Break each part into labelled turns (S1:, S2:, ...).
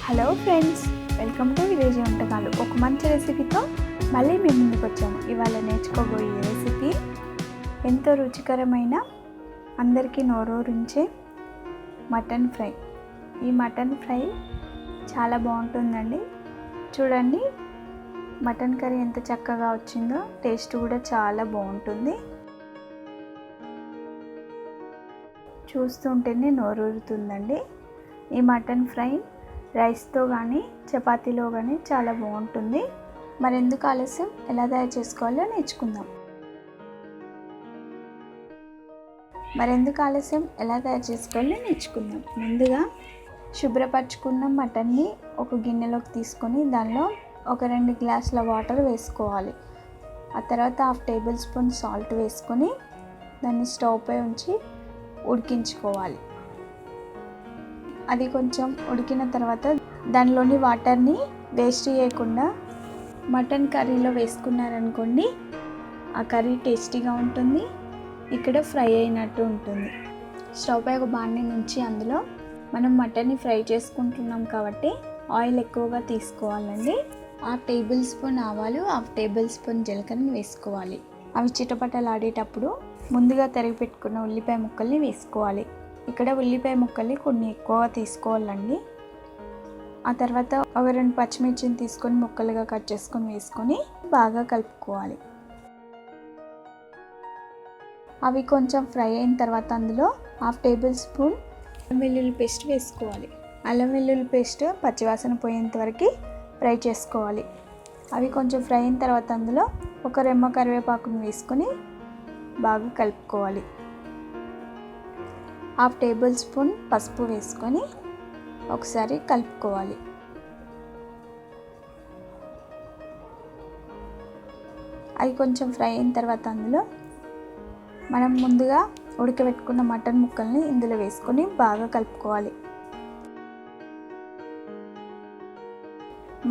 S1: Hello friends, welcome to village వంటకాలు. ఒక మంచి రెసిపీతో మళ్ళీ మేము ముందుకు వచ్చాము. ఇవాళ నేర్చుకోబోయే రెసిపీ ఎంతో రుచికరమైన, అందరికీ నోరూరించే మటన్ ఫ్రై. ఈ మటన్ ఫ్రై చాలా బాగుంటుందండి. చూడండి, మటన్ కర్రీ ఎంత చక్కగా వచ్చిందో, టేస్ట్ కూడా చాలా బాగుంటుంది. చూస్తుంటేనే నోరూరుతుందండి. ఈ మటన్ ఫ్రై రైస్తో కానీ చపాతీలో కానీ చాలా బాగుంటుంది. మరెందుకు ఆలస్యం, ఎలా తయారు చేసుకోవాలో నేర్చుకుందాం. ముందుగా శుభ్రపరచుకున్న మటన్ని ఒక గిన్నెలోకి తీసుకొని దానిలో ఒక 2 గ్లాసుల వాటర్ వేసుకోవాలి. ఆ తర్వాత 1/2 టేబుల్ స్పూన్ సాల్ట్ వేసుకొని దాన్ని స్టవ్ పై ఉంచి ఉడికించుకోవాలి. అది కొంచెం ఉడికిన తర్వాత దానిలోని వాటర్ని వేస్ట్ చేయకుండా మటన్ కర్రీలో వేసుకున్నారనుకోండి, ఆ కర్రీ టేస్టీగా ఉంటుంది, ఇక్కడ ఫ్రై అయినట్టు ఉంటుంది. స్టవ్ పై ఒక బాండీ నుంచి అందులో మనం మటన్ని ఫ్రై చేసుకుంటున్నాం కాబట్టి ఆయిల్ ఎక్కువగా తీసుకోవాలండి. 1/2 టేబుల్ స్పూన్ ఆవాలు, 1/2 టేబుల్ స్పూన్ జీలకర్రని వేసుకోవాలి. అవి చిటపటలాడేటప్పుడు ముందుగా తరిగి పెట్టుకున్న ఉల్లిపాయ ముక్కల్ని వేసుకోవాలి. ఇక్కడ ఉల్లిపాయ ముక్కల్ని కొన్ని ఎక్కువగా తీసుకోవాలండి. ఆ తర్వాత ఒక 2 పచ్చిమిర్చిని తీసుకొని ముక్కలుగా కట్ చేసుకొని వేసుకొని బాగా కలుపుకోవాలి. అవి కొంచెం ఫ్రై అయిన తర్వాత అందులో 1/2 టేబుల్ స్పూన్ అల్లం వెల్లుల్లి పేస్ట్ వేసుకోవాలి. అల్లం వెల్లుల్లి పేస్ట్ పచ్చివాసన పోయేంత వరకు ఫ్రై చేసుకోవాలి. అవి కొంచెం ఫ్రై అయిన తర్వాత అందులో ఒక రెమ్మ కరివేపాకును వేసుకొని బాగా కలుపుకోవాలి. 1/2 టేబుల్ స్పూన్ పసుపు వేసుకొని ఒకసారి కలుపుకోవాలి. అది కొంచెం ఫ్రై అయిన తర్వాత అందులో మనం ముందుగా ఉడకబెట్టుకున్న మటన్ ముక్కల్ని ఇందులో వేసుకొని బాగా కలుపుకోవాలి.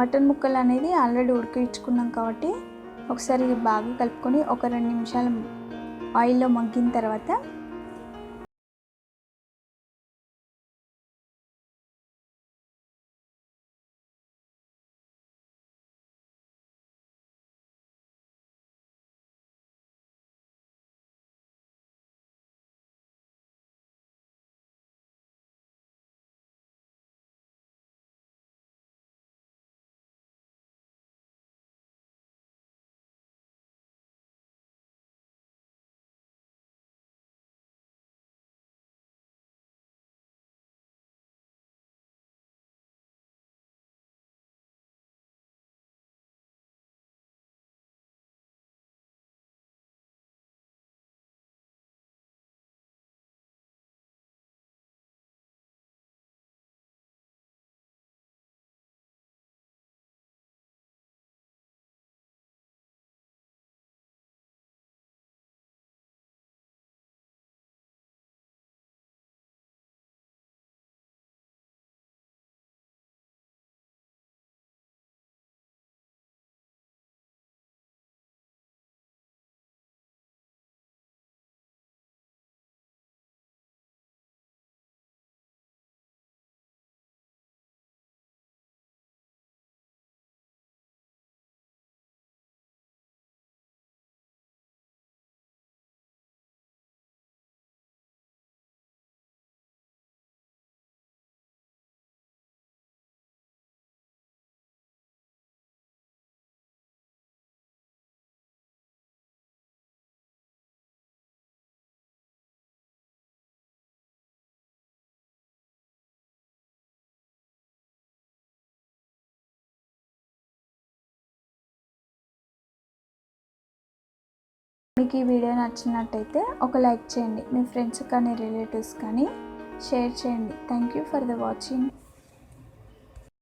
S1: మటన్ ముక్కలు అనేది ఆల్రెడీ ఉడికించుకున్నాం కాబట్టి ఒకసారి బాగా కలుపుకొని ఒక 2 నిమిషాలు ఆయిల్లో మగ్గిన తర్వాత మీకు ఈ వీడియో నచ్చినట్టయితే ఒక లైక్ చేయండి. మీ ఫ్రెండ్స్ కానీ రిలేటివ్స్ కానీ షేర్ చేయండి. Thank you for the watching.